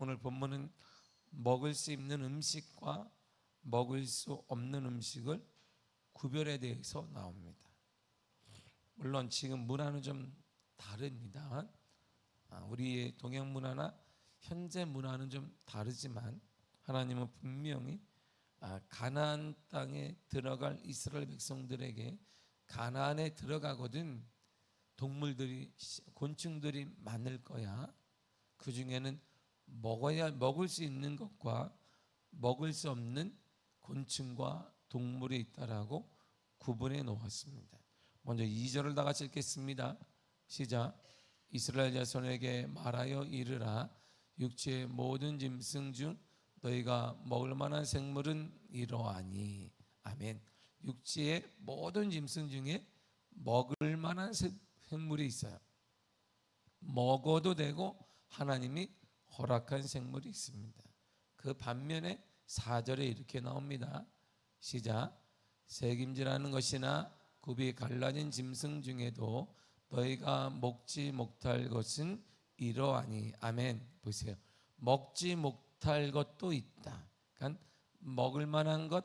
오늘 본문은 먹을 수 있는 음식과 먹을 수 없는 음식을 구별에 대해서 나옵니다. 물론 지금 문화는 좀 다릅니다. 우리의 동양 문화나 현재 문화는 좀 다르지만 하나님은 분명히 가나안 땅에 들어갈 이스라엘 백성들에게 가나안에 들어가거든 동물들이 곤충들이 많을 거야. 그 중에는 먹을 수 있는 것과 먹을 수 없는 곤충과 동물이 있다라고 구분해 놓았습니다. 먼저 2절을 다 같이 읽겠습니다. 시작. 이스라엘 자손에게 말하여 이르라. 육지의 모든 짐승 중 너희가 먹을 만한 생물은 이러하니. 아멘. 육지의 모든 짐승 중에 먹을 만한 생물이 있어요. 먹어도 되고 하나님이 허락한 생물이 있습니다. 그 반면에 4절에 이렇게 나옵니다. 시작. 새김질하는 것이나 굽이 갈라진 짐승 중에도 너희가 먹지 못할 것은 이러하니. 아멘. 보세요. 먹지 못할 것도 있다. 그러니까 먹을 만한 것,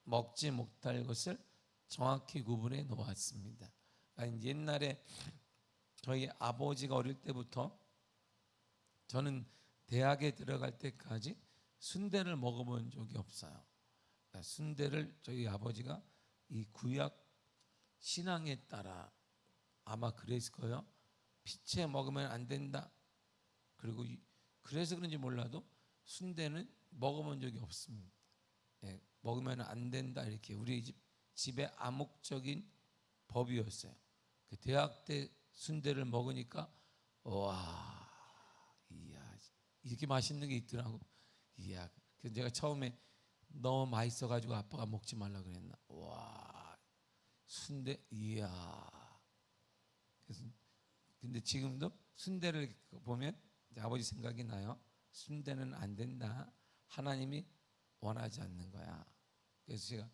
먹지 못할 것을 정확히 구분해 놓았습니다. 그러니까 옛날에 저희 아버지가 어릴 때부터 저는 대학에 들어갈 때까지 순대를 먹어본 적이 없어요. 그러니까 순대를 저희 아버지가 이 구약 신앙에 따라 아마 그랬을 거예요. 피채 먹으면 안 된다. 그리고 그래서 그런지 몰라도 순대는 먹어본 적이 없습니다. 예, 먹으면 안 된다 이렇게 우리 집의 암묵적인 법이었어요. 그 대학 때 순대를 먹으니까 와, 이야, 이렇게 맛있는 게 있더라고. 이야, 그래서 제가 처음에 너무 맛있어가지고 아빠가 먹지 말라 그랬나. 와, 순대, 이야. 그래서 근데 지금도 순대를 보면 아버지 생각이 나요. 순대는 안 된다. 하나님이 원하지 않는 거야. 그래서 제가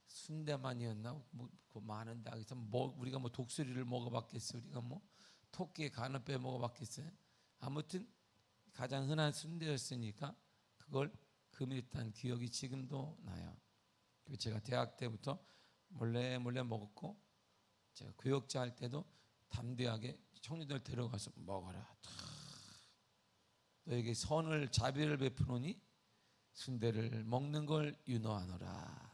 순대만이었나? 많은데 그래서 우리가 독수리를 먹어봤겠어요? 우리가 토끼의 간을 빼 먹어봤겠어요? 아무튼 가장 흔한 순대였으니까 그걸 금일단 기억이 지금도 나요. 제가 대학 때부터 몰래 먹었고 제가 교역자 할 때도 담대하게 청년들 데려가서 먹어라. 너에게 선을 자비를 베푸노니 순대를 먹는 걸 윤호하노라.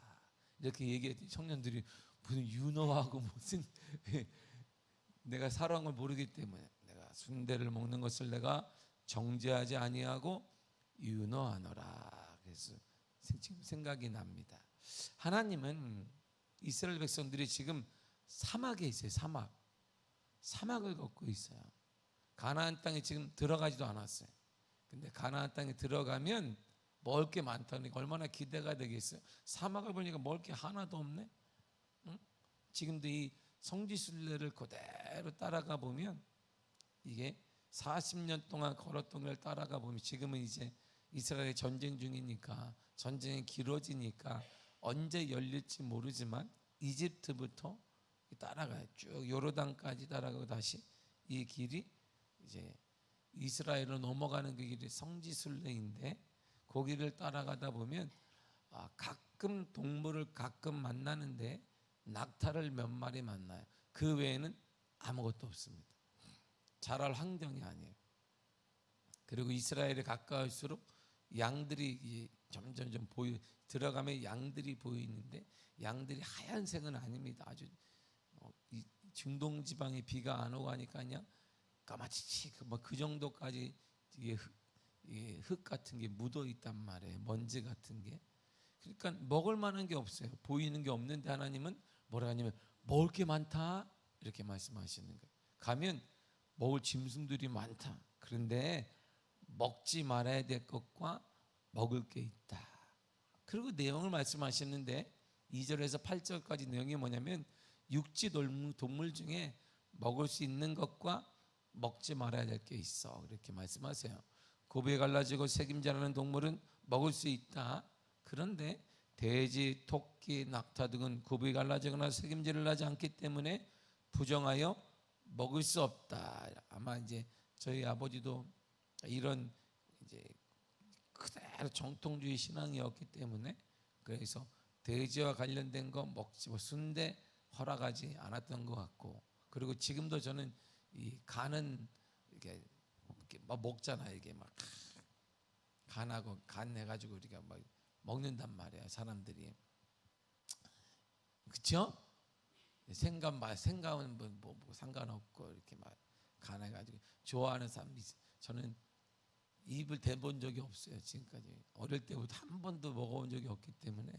이렇게 얘기했더니 청년들이 무슨 윤호하고 무슨 내가 살아온 걸 모르기 때문에 내가 순대를 먹는 것을 내가 정죄하지 아니하고 윤호하노라. 그래서 지금 생각이 납니다. 하나님은 이스라엘 백성들이 지금 사막에 있어요. 사막을 걷고 있어요. 가나안 땅에 지금 들어가지도 않았어요. 근데 가나안 땅에 들어가면 먹을 게 많다니까 얼마나 기대가 되겠어요. 사막을 보니까 먹을 게 하나도 없네. 응? 지금도 이 성지순례를 그대로 따라가 보면 이게 40년 동안 걸었던 걸 따라가 보면 지금은 이제 이스라엘이 전쟁 중이니까 전쟁이 길어지니까 언제 열릴지 모르지만 이집트부터 따라가요. 쭉 요르단까지 따라가고 다시 이 길이 이제 이스라엘로 넘어가는 그 길이 성지순례인데 그 길을 따라가다 보면 가끔 동물을 가끔 만나는데 낙타를 몇 마리 만나요. 그 외에는 아무것도 없습니다. 자랄 환경이 아니에요. 그리고 이스라엘에 가까울수록 양들이 점점 들어가면 양들이 보이는데 양들이 하얀색은 아닙니다. 아주 중동 지방에 비가 안 오고 하니까 그냥 까마치치 그 정도까지 흙 같은 게 묻어 있단 말이에요. 먼지 같은 게. 그러니까 먹을 만한 게 없어요. 보이는 게 없는데 하나님은 뭐라 하냐면 먹을 게 많다 이렇게 말씀하시는 거예요. 가면 먹을 짐승들이 많다. 그런데 먹지 말아야 될 것과 먹을 게 있다. 그리고 내용을 말씀하시는데 2절에서 8절까지 내용이 뭐냐면 육지 동물 중에 먹을 수 있는 것과 먹지 말아야 될 게 있어. 그렇게 말씀하세요. 고비에 갈라지고 새김질하는 동물은 먹을 수 있다. 그런데 돼지, 토끼, 낙타 등은 고비에 갈라지거나 새김질을 하지 않기 때문에 부정하여 먹을 수 없다. 아마 이제 저희 아버지도 이런 이제 그대로 정통주의 신앙이었기 때문에 그래서 돼지와 관련된 거 먹지 뭐 순대 허락하지 않았던 것 같고 그리고 지금도 저는 이 간은 이렇게 막 먹잖아요. 이게 막 간하고 간 해가지고 우리가 막 먹는단 말이야 사람들이. 그렇죠? 생감은 뭐 상관없고 이렇게 막 간해가지고 좋아하는 사람이 저는 입을 대본 적이 없어요 지금까지. 어릴 때부터 한 번도 먹어본 적이 없기 때문에.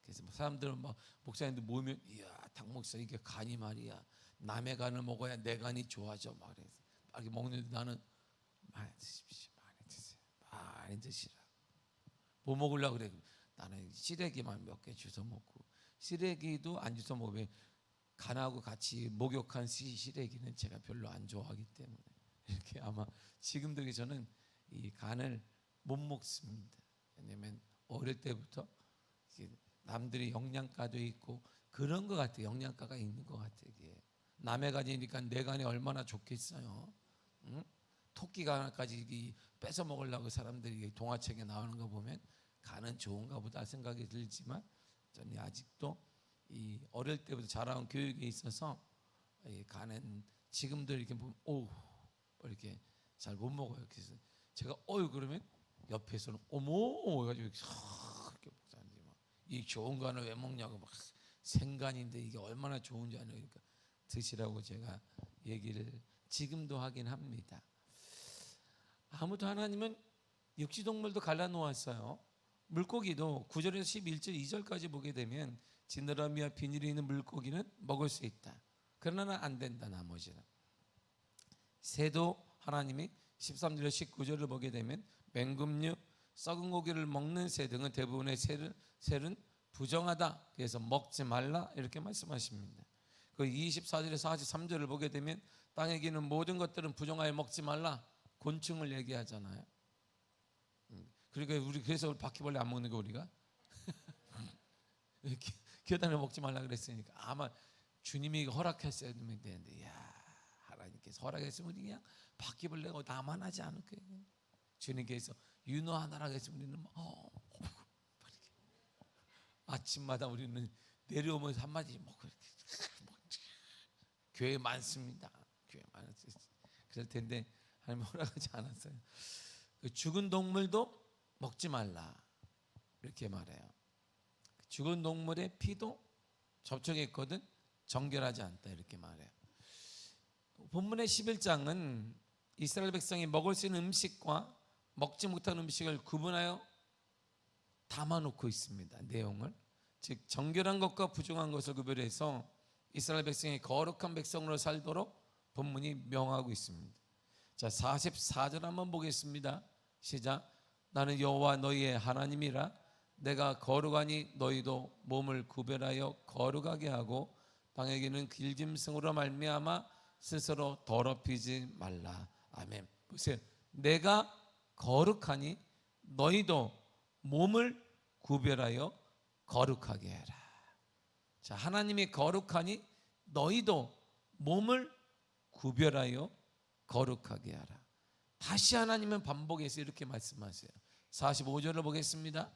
그래서 사람들은 막 목사님들 모이면 이야 당 목사 이게 간이 말이야 남의 간을 먹어야 내 간이 좋아져 막 그래서 이렇게 먹는데 나는 많이 드십시오 많이 드세요 많이 드시라. 뭐 먹으려고 그래? 나는 시래기만 몇 개 주워 먹고 시래기도 안 주워 먹으면 간하고 같이 목욕한 시래기는 제가 별로 안 좋아하기 때문에 이렇게 아마 지금도 저는 이 간을 못 먹습니다. 왜냐하면 어릴 때부터 남들이 영양가도 있고 그런 것 같아요. 영양가가 있는 것 같아요. 이게 남의 간이니까 내 간이 얼마나 좋겠어요. 응? 토끼 간까지 뺏어 먹으려고 사람들이 동화책에 나오는 거 보면 간은 좋은가 보다 생각이 들지만 저는 아직도 이 어릴 때부터 자라온 교육에 있어서 이 간은 지금도 이렇게 보면 이렇게 잘 못 먹어요. 그래서 제가 그러면 옆에서는 어머 해가지고 이렇게 먹자는지 이 좋은 간을 왜 먹냐고 막 생간인데 이게 얼마나 좋은지 아는 그러니까 드시라고 제가 얘기를 지금도 하긴 합니다. 아무도 하나님은 육지동물도 갈라놓았어요. 물고기도 9절에서 11절 2절까지 보게 되면 지느러미와 비늘이 있는 물고기는 먹을 수 있다. 그러나 안 된다 나머지는. 새도 하나님이 13절에서 19절을 보게 되면 맹금류, 썩은 고기를 먹는 새 등은 대부분의 새는 부정하다. 그래서 먹지 말라 이렇게 말씀하십니다. 그 24절에서 43절을 보게 되면 땅에 기는 모든 것들은 부정하여 먹지 말라. 곤충을 얘기하잖아요. 그러니까 우리 그래서 바퀴벌레 안 먹는 거 우리가 교단을 먹지 말라 그랬으니까 아마 주님이 허락했어야 되는데 하나님께서 허락했으면 우리 그냥 바퀴벌레가 나만하지 않을 거예요. 주님께서 윤호하나라고 했으면 우리는 아침마다 우리는 내려오면서 한마디 먹고 교회 많습니다. 교회 많았어요. 그럴 텐데 하나님 허락하지 않았어요. 그 죽은 동물도 먹지 말라 이렇게 말해요. 죽은 동물의 피도 접촉했거든 정결하지 않다 이렇게 말해요. 본문의 11장은 이스라엘 백성이 먹을 수 있는 음식과 먹지 못한 음식을 구분하여 담아놓고 있습니다. 내용을 즉 정결한 것과 부정한 것을 구별해서 이스라엘 백성이 거룩한 백성으로 살도록 본문이 명하고 있습니다. 자 44절 한번 보겠습니다. 시작. 나는 여호와 너희의 하나님이라 내가 거룩하니 너희도 몸을 구별하여 거룩하게 하고 땅에게는 길짐승으로 말미암아 스스로 더럽히지 말라. 아멘. 보세요. 내가 거룩하니 너희도 몸을 구별하여 거룩하게 해라. 자, 하나님이 거룩하니 너희도 몸을 구별하여 거룩하게 하라. 다시 하나님은 반복해서 이렇게 말씀하세요. 45절을 보겠습니다.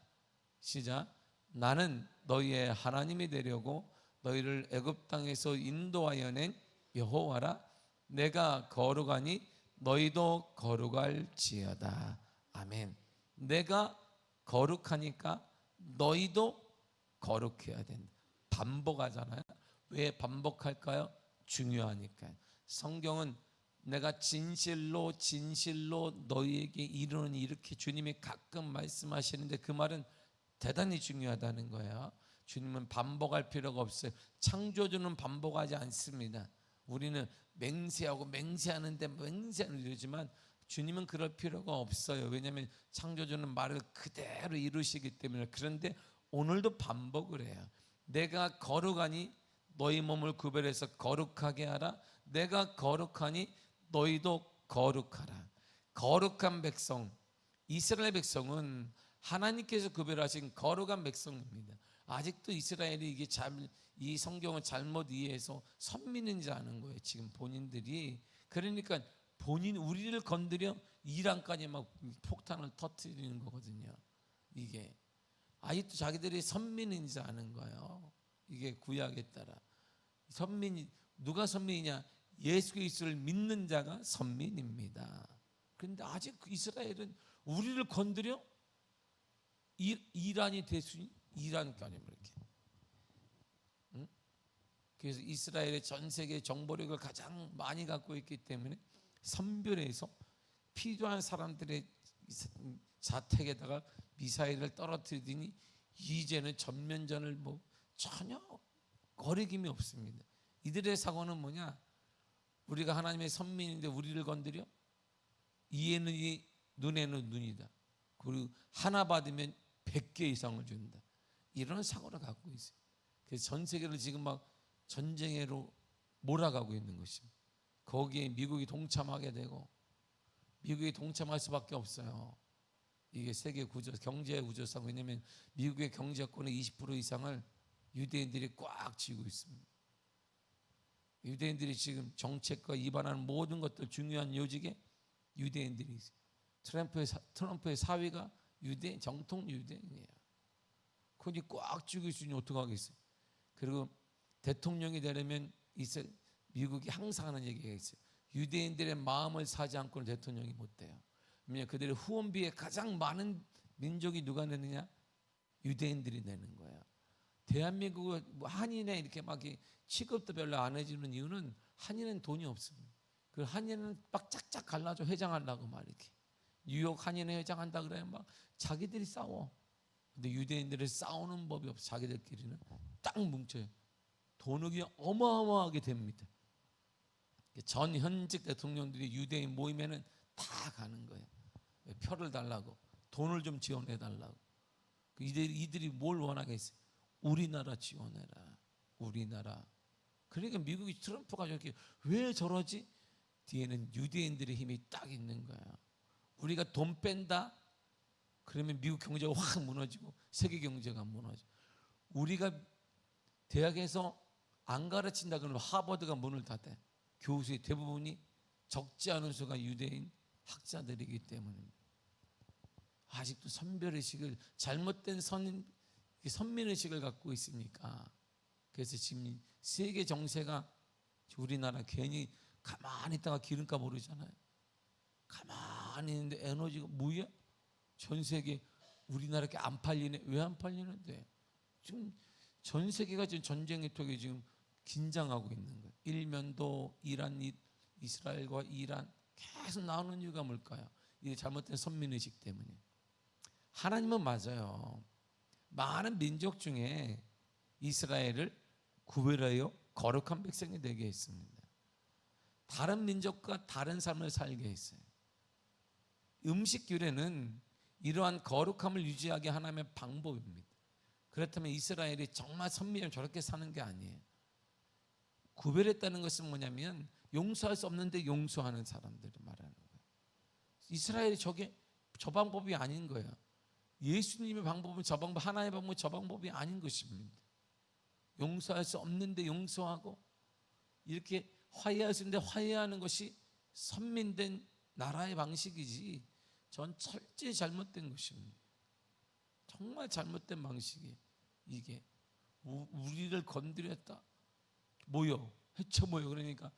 시작. 나는 너희의 하나님이 되려고 너희를 애굽 땅에서 인도하여 낸 여호와라. 내가 거룩하니 너희도 거룩할지어다. 아멘. 내가 거룩하니까 너희도 거룩해야 된다. 반복하잖아요. 왜 반복할까요? 중요하니까요. 성경은 내가 진실로 너희에게 이르노니 이렇게 주님이 가끔 말씀하시는데 그 말은 대단히 중요하다는 거예요. 주님은 반복할 필요가 없어요. 창조주는 반복하지 않습니다. 우리는 맹세하는데 이러지만 주님은 그럴 필요가 없어요. 왜냐하면 창조주는 말을 그대로 이루시기 때문에. 그런데 오늘도 반복을 해요. 내가 거룩하니 너희 몸을 구별해서 거룩하게 하라. 내가 거룩하니 너희도 거룩하라. 거룩한 백성, 이스라엘 백성은 하나님께서 구별하신 거룩한 백성입니다. 아직도 이스라엘이 이 성경을 잘못 이해해서 선민인 줄 아는 거예요. 지금 본인들이. 그러니까 본인 우리를 건드려 이란까지 막 폭탄을 터뜨리는 거거든요. 이게 아직도 자기들이 선민인 줄 아는 거예요. 이게 구약에 따라 선민이 누가 선민이냐? 예수 그리스도를 믿는 자가 선민입니다. 그런데 아직 이스라엘은 우리를 건드려 이란이 대수인 이란까지 이렇게. 응? 그래서 이스라엘의 전 세계 정보력을 가장 많이 갖고 있기 때문에 선별해서 필요한 사람들의 자택에다가 미사일을 떨어뜨리더니 이제는 전면전을 뭐 전혀 거리낌이 없습니다. 이들의 사고는 뭐냐? 우리가 하나님의 선민인데 우리를 건드려 이에는 이, 눈에는 눈이다. 그리고 하나 받으면 100개 이상을 준다. 이런 사고를 갖고 있어요. 그래서 전 세계를 지금 막 전쟁으로 몰아가고 있는 것입니다. 거기에 미국이 동참하게 되고 미국이 동참할 수밖에 없어요. 이게 세계 구조, 경제 구조상. 왜냐하면 미국의 경제권의 20% 이상을 유대인들이 꽉 쥐고 있습니다. 유대인들이 지금 정책과 위반하는 모든 것들 중요한 요직에 유대인들이 있어요. 트럼프의 사위가 유대인, 정통 유대인이에요. 그분이 꽉 쥐고 있으니 어떡하겠어요. 그리고 대통령이 되려면 미국이 항상 하는 얘기가 있어요. 유대인들의 마음을 사지 않고는 대통령이 못 돼요. 왜냐하면 그들의 후원비에 가장 많은 민족이 누가 내느냐? 유대인들이 내는 거예요. 대한민국은 한인에 이렇게 막 취급도 별로 안 해주는 이유는 한인은 돈이 없습니다. 그 한인은 막 짝짝 갈라져 회장하려고 막 이렇게 뉴욕 한인회 회장한다 그러면 막 자기들이 싸워. 근데 유대인들은 싸우는 법이 없어. 자기들끼리는 딱 뭉쳐요. 돈이 어마어마하게 됩니다. 전 현직 대통령들이 유대인 모임에는 다 가는 거예요. 표를 달라고, 돈을 좀 지원해 달라고. 이들이 뭘 원하겠어요? 우리나라 지원해라. 우리나라. 그러니까 미국이 트럼프가 저렇게 왜 저러지? 뒤에는 유대인들의 힘이 딱 있는 거야. 우리가 돈 뺀다? 그러면 미국 경제가 확 무너지고 세계 경제가 무너져. 우리가 대학에서 안 가르친다 그러면 하버드가 문을 닫아요. 교수의 대부분이 적지 않은 수가 유대인 학자들이기 때문입니다. 아직도 선별의식을 잘못된 선민의식을 갖고 있으니까. 그래서 지금 세계 정세가 우리나라 괜히 가만히 있다가 기름값 오르잖아요. 가만히 있는데 에너지가 뭐야? 전 세계 우리나라께 안 팔리네. 왜 안 팔리는데? 지금 전 세계가 지금 전쟁의 턱에 지금 긴장하고 있는 거예요. 일면도 이란, 이스라엘과 이란 계속 나오는 이유가 뭘까요? 이게 잘못된 선민의식 때문에. 하나님은 맞아요. 많은 민족 중에 이스라엘을 구별하여 거룩한 백성이 되게 했습니다. 다른 민족과 다른 삶을 살게 했어요. 음식 규례는 이러한 거룩함을 유지하게 하나님의 방법입니다. 그렇다면 이스라엘이 정말 선민을 저렇게 사는 게 아니에요. 구별했다는 것은 뭐냐면 용서할 수 없는데 용서하는 사람들을 말하는 거예요. 이스라엘이 저 방법이 아닌 거예요. 예수님의 방법은 저 방법, 하나의 방법은 저 방법이 아닌 것입니다. 용서할 수 없는데 용서하고 이렇게 화해할 수 있는데 화해하는 것이 선민된 나라의 방식이지, 전 철저히 잘못된 것입니다. 정말 잘못된 방식이에요. 이게 우리를 건드렸다, 모여 해쳐 모여. 그러니까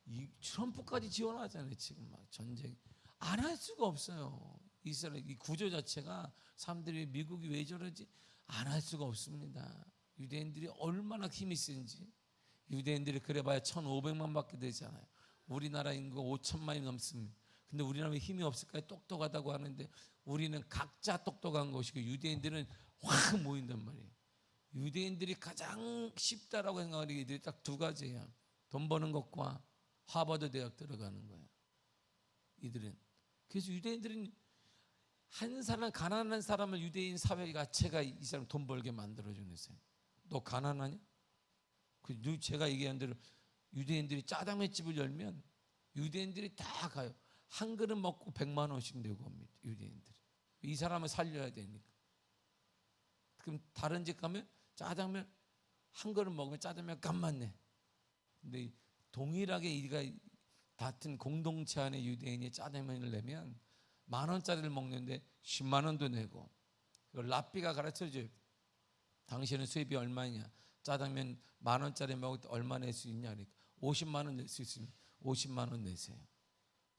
이 트럼프까지 지원하잖아요. 지금 막 전쟁 안 할 수가 없어요. 이스라엘 이 구조 자체가 사람들이 미국이 왜 저러지 안 할 수가 없습니다. 유대인들이 얼마나 힘이 센지. 유대인들이 그래봐야 1,500만밖에 되잖아요. 우리나라 인구가 5천만이 넘습니다. 근데 우리나라에 힘이 없을까요? 똑똑하다고 하는데 우리는 각자 똑똑한 것이고 유대인들은 확 모인단 말이에요. 유대인들이 가장 쉽다라고 생각하는 게 이들이 딱 두 가지예요. 돈 버는 것과 하버드 대학 들어가는 거예요. 이들은. 그래서 유대인들은 한 사람, 가난한 사람을 유대인 사회 자체가 이 사람 돈 벌게 만들어주는 거예요. 너 가난하냐? 제가 얘기한 대로 유대인들이 짜장면 집을 열면 유대인들이 다 가요. 한 그릇 먹고 100만 원씩 내고 옵니다. 유대인들이. 이 사람을 살려야 되니까. 그럼 다른 집 가면 짜장면 한 그릇 먹으면 짜장면 값만 내. 근데 동일하게 같은 공동체 안에 유대인이 짜장면을 내면 10,000원짜리를 먹는데 10만 원도 내고, 그걸 랍비가 가르쳐줘요. 당신은 수입이 얼마냐? 짜장면 10,000원짜리 먹을 때 얼마 낼 수 있냐? 그러니까 50만 원 낼 수 있으면 50만 원 내세요.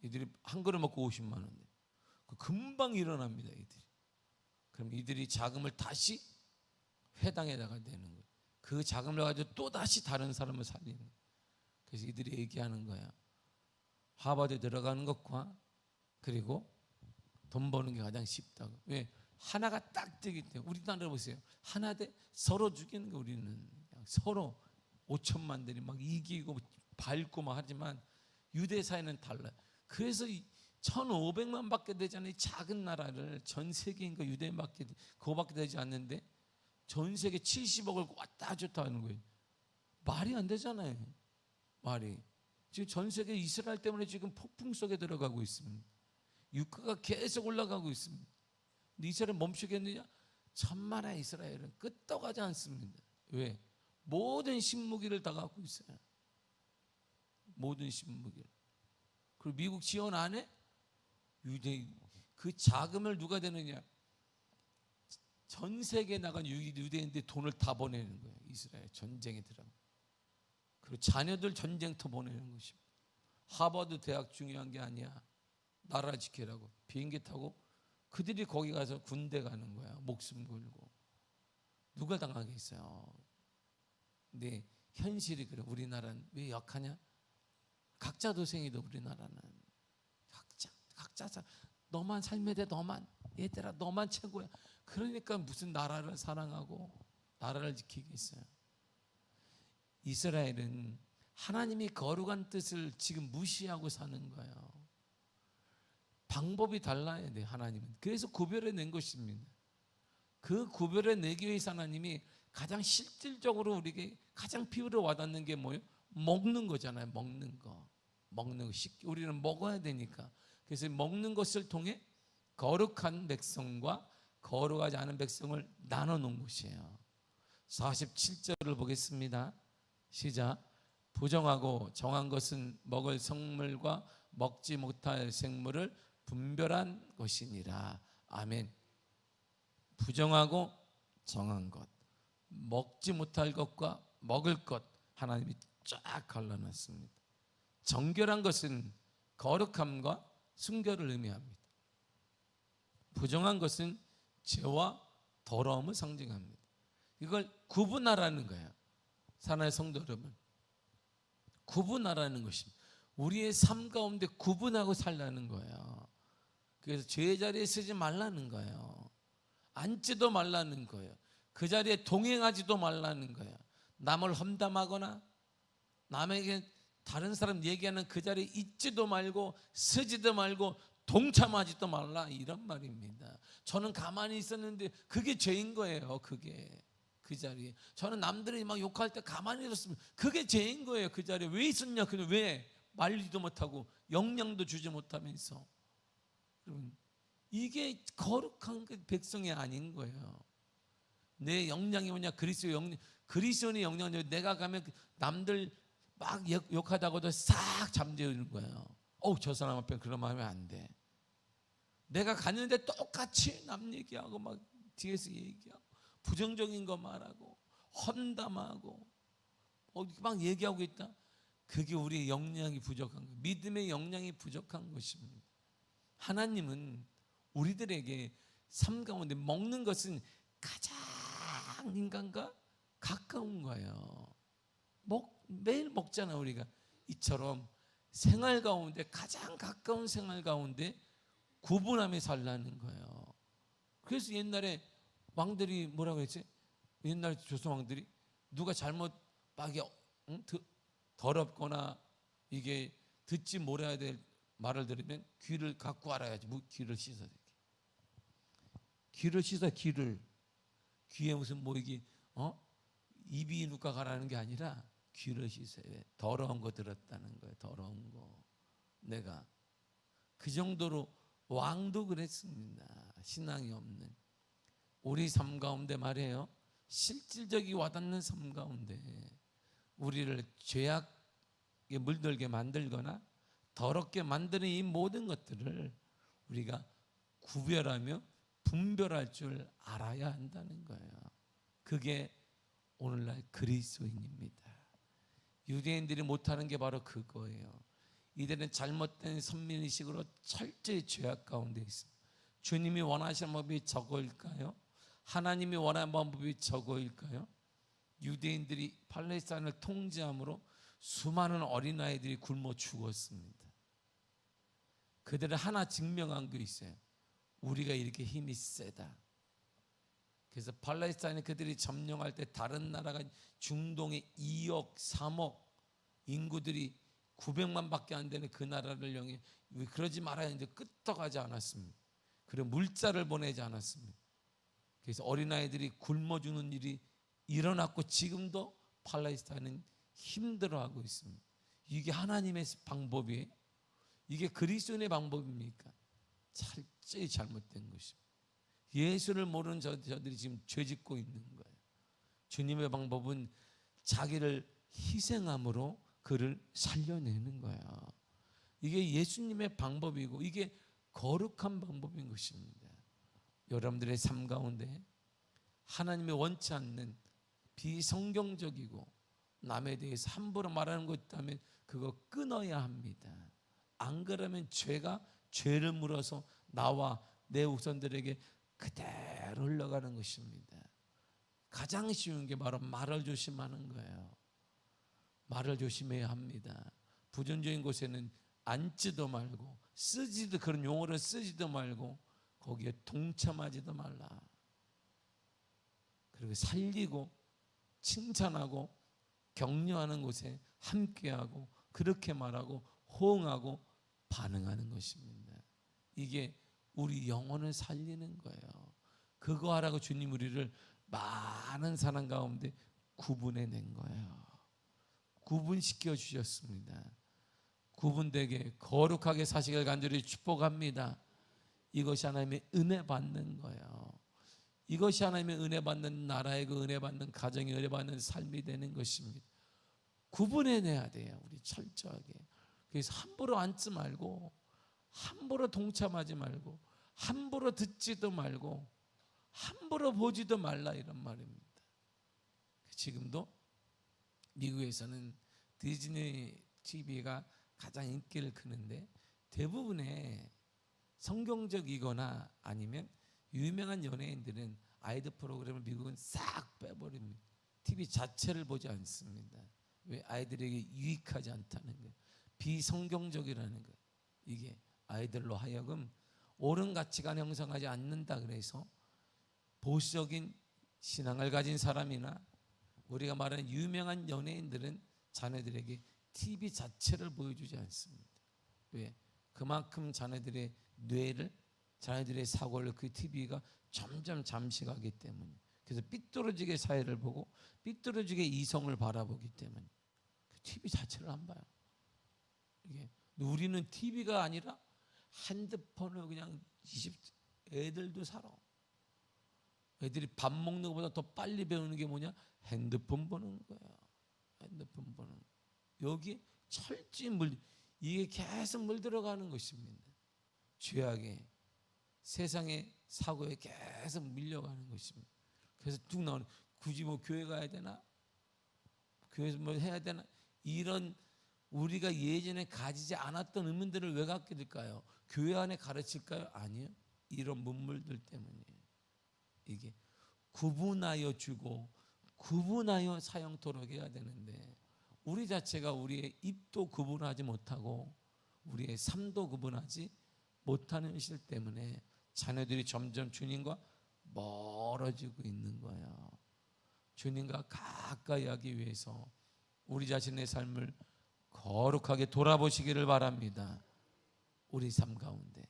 이들이 한 그릇 먹고 50만 원 내요. 금방 일어납니다, 이들이. 그럼 이들이 자금을 다시 회당에다가 내는 거예요. 그 자금을 가지고 또 다시 다른 사람을 살리는 거예요. 그래서 이들이 얘기하는 거야. 하버드에 들어가는 것과 그리고 돈 버는 게 가장 쉽다고. 왜? 하나가 딱 되기 때문에. 우리나라 보세요. 하나 돼 서로 죽이는 거. 우리는 서로 5천만들이 막 이기고 밟고 막 하지만 유대 사회는 달라요. 그래서 1,500만 밖에 되지 않는 작은 나라를 전 세계인가 유대인밖에 그거밖에 되지 않는데 전 세계 70억을 왔다 줬다 하는 거예요. 말이 안 되잖아요. 말이. 지금 전 세계 이스라엘 때문에 지금 폭풍 속에 들어가고 있습니다. 유가가 계속 올라가고 있습니다. 근데 이스라엘 멈추겠느냐? 천만의 이스라엘은 끄떡하지 않습니다. 왜? 모든 신무기를 다 갖고 있어요. 모든 신무기를. 그리고 미국 지원 안에 유대인, 그 자금을 누가 되느냐? 전 세계에 나간 유대인들이 돈을 다 보내는 거예요. 이스라엘 전쟁에 들어가. 그리고 자녀들 전쟁터 보내는 것입니다. 하버드 대학 중요한 게 아니야. 나라 지키라고 비행기 타고 그들이 거기 가서 군대 가는 거야. 목숨 걸고. 누가 당하겠어요? 근데 현실이 그래. 우리나라는 왜 약하냐? 각자 도생이다. 우리나라는 각자 너만 삶에 대해 너만, 얘들아 너만 최고야. 그러니까 무슨 나라를 사랑하고 나라를 지키겠어요? 이스라엘은 하나님이 거룩한 뜻을 지금 무시하고 사는 거예요. 방법이 달라야 돼. 하나님은 그래서 구별해 낸 것입니다. 그 구별해 내기 위해서 하나님이 가장 실질적으로 우리에게 가장 피부로 와닿는 게 뭐예요? 먹는 거잖아요. 먹는 거 우리는 먹어야 되니까. 그래서 먹는 것을 통해 거룩한 백성과 거룩하지 않은 백성을 나눠 놓은 것이에요. 47절을 보겠습니다. 시작. 부정하고 정한 것은 먹을 성물과 먹지 못할 생물을 분별한 것이니라. 아멘. 부정하고 정한 것, 먹지 못할 것과 먹을 것 하나님이 쫙 갈라놨습니다. 정결한 것은 거룩함과 순결을 의미합니다. 부정한 것은 죄와 더러움을 상징합니다. 이걸 구분하라는 거예요. 사랑하는 성도 여러분, 구분하라는 것입니다. 우리의 삶 가운데 구분하고 살라는 거예요. 그래서 죄의 자리에 서지 말라는 거예요. 앉지도 말라는 거예요. 그 자리에 동행하지도 말라는 거예요. 남을 험담하거나 남에게 다른 사람 얘기하는 그 자리에 있지도 말고 서지도 말고 동참하지도 말라, 이런 말입니다. 저는 가만히 있었는데 그게 죄인 거예요. 그게 그 자리에 저는 남들이 막 욕할 때 가만히 있었으면 그게 죄인 거예요. 그 자리에 왜 있었냐? 왜 말리도 못하고 영향도 주지 못하면서. 여러분, 이게 거룩한 백성이 아닌 거예요. 내 역량이 뭐냐? 그리스도의 역량, 그리스도의 역량이 내가 가면 남들 막 욕하다가도 싹 잠재우는 거예요. 저 사람 앞에 그런 말 하면 안 돼. 내가 갔는데 똑같이 남 얘기하고 막 뒤에서 얘기하고 부정적인 거 말하고 험담하고 막 얘기하고 있다. 그게 우리의 역량이 부족한 거예요. 믿음의 역량이 부족한 것입니다. 하나님은 우리들에게 삶 가운데 먹는 것은 가장 인간과 가까운 거예요. 매일 먹잖아 우리가. 이처럼 생활 가운데 가장 가까운 생활 가운데 구분하며 살라는 거예요. 그래서 옛날에 왕들이 뭐라고 했지? 옛날 조선 왕들이 누가 잘못 막 더럽거나 이게 듣지 못해야 될 말을 들으면 귀를 갖고 알아야지. 귀를 씻어야 돼. 귀를 씻어. 귀에 무슨 이게 입이 누가 가라는 게 아니라 귀를 씻어야. 더러운 거 들었다는 거예요. 더러운 거. 내가 그 정도로 왕도 그랬습니다. 신앙이 없는 우리 삶 가운데 말이에요. 실질적이 와닿는 삶 가운데 우리를 죄악에 물들게 만들거나 더럽게 만드는 이 모든 것들을 우리가 구별하며 분별할 줄 알아야 한다는 거예요. 그게 오늘날 그리스도인입니다. 유대인들이 못하는 게 바로 그거예요. 이들은 잘못된 선민의식으로 철저히 죄악 가운데 있습니다. 주님이 원하시는 방법이 저거일까요? 하나님이 원하는 방법이 저거일까요? 유대인들이 팔레스타인을 통제함으로 수많은 어린아이들이 굶어 죽었습니다. 그들은 하나 증명한 게 있어요. 우리가 이렇게 힘이 세다. 그래서 팔레스타인을 그들이 점령할 때 다른 나라가 중동의 2억, 3억 인구들이 900만 밖에 안 되는 그 나라를 영해 그러지 말아야 이제 끄떡하지 않았습니다. 그리고 물자를 보내지 않았습니다. 그래서 어린아이들이 굶어 죽는 일이 일어났고 지금도 팔레스타인은 힘들어하고 있습니다. 이게 하나님의 방법이에요? 이게 그리스도인의 방법입니까? 철저히 잘못된 것입니다. 예수를 모르는 저들이 지금 죄짓고 있는 거예요. 주님의 방법은 자기를 희생함으로 그를 살려내는 거예요. 이게 예수님의 방법이고 이게 거룩한 방법인 것입니다. 여러분들의 삶 가운데 하나님이 원치 않는 비성경적이고 남에 대해서 함부로 말하는 것 있다면 그거 끊어야 합니다. 안 그러면 죄가 죄를 물어서 나와 내 후손들에게 그대로 흘러가는 것입니다. 가장 쉬운 게 바로 말을 조심하는 거예요. 말을 조심해야 합니다. 부정적인 곳에는 앉지도 말고 쓰지도 그런 용어를 쓰지도 말고 거기에 동참하지도 말라. 그리고 살리고 칭찬하고 격려하는 곳에 함께하고 그렇게 말하고 호응하고 반응하는 것입니다. 이게 우리 영혼을 살리는 거예요. 그거 하라고 주님 우리를 많은 사람 가운데 구분해낸 거예요. 구분시켜 주셨습니다. 구분되게 거룩하게 사시길 간절히 축복합니다. 이것이 하나님의 은혜 받는 거예요. 이것이 하나님의 은혜 받는 나라의 그 은혜 받는 가정의 은혜 받는 삶이 되는 것입니다. 구분해내야 돼요. 우리 철저하게. 그래서 함부로 앉지 말고 함부로 동참하지 말고 함부로 듣지도 말고 함부로 보지도 말라 이런 말입니다. 지금도 미국에서는 디즈니 TV가 가장 인기를 끄는데 대부분의 성경적이거나 아니면 유명한 연예인들은 아이들 프로그램을 미국은 싹 빼버립니다. TV 자체를 보지 않습니다. 왜? 아이들에게 유익하지 않다는 거예요. 비성경적이라는 거예요. 이게 아이들로 하여금 옳은 가치관 형성하지 않는다 그래서 보수적인 신앙을 가진 사람이나 우리가 말하는 유명한 연예인들은 자녀들에게 TV 자체를 보여주지 않습니다. 왜? 그만큼 자녀들의 뇌를 자녀들의 사고를 그 TV가 점점 잠식하기 때문에 그래서 삐뚤어지게 사회를 보고 삐뚤어지게 이성을 바라보기 때문에 그 TV 자체를 안 봐요. 이게 우리는 TV가 아니라 핸드폰을 그냥 애들도 살아. 애들이 밥 먹는 것보다 더 빨리 배우는 게 뭐냐? 핸드폰 보는 거야. 핸드폰 보는 거. 여기 철저히 이게 계속 물들어가는 것입니다. 죄악에 세상의 사고에 계속 밀려가는 것입니다. 그래서 쭉 나오는 굳이 뭐 교회 가야 되나? 교회에서 뭐 해야 되나? 이런 우리가 예전에 가지지 않았던 의문들을 왜 갖게 될까요? 교회 안에 가르칠까요? 아니요. 이런 문물들 때문이에요. 이게 구분하여 주고 구분하여 사용토록 해야 되는데 우리 자체가 우리의 입도 구분하지 못하고 우리의 삶도 구분하지 못하는 실 때문에 자녀들이 점점 주님과 멀어지고 있는 거예요. 주님과 가까이 하기 위해서 우리 자신의 삶을 거룩하게 돌아보시기를 바랍니다. 우리 삶 가운데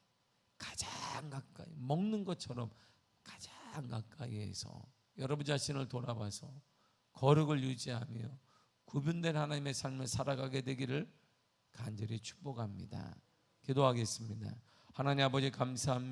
가장 가까이 먹는 것처럼 가장 가까이에서 여러분 자신을 돌아봐서 거룩을 유지하며 구분된 하나님의 삶을 살아가게 되기를 간절히 축복합니다. 기도하겠습니다. 하나님 아버지 감사합니다.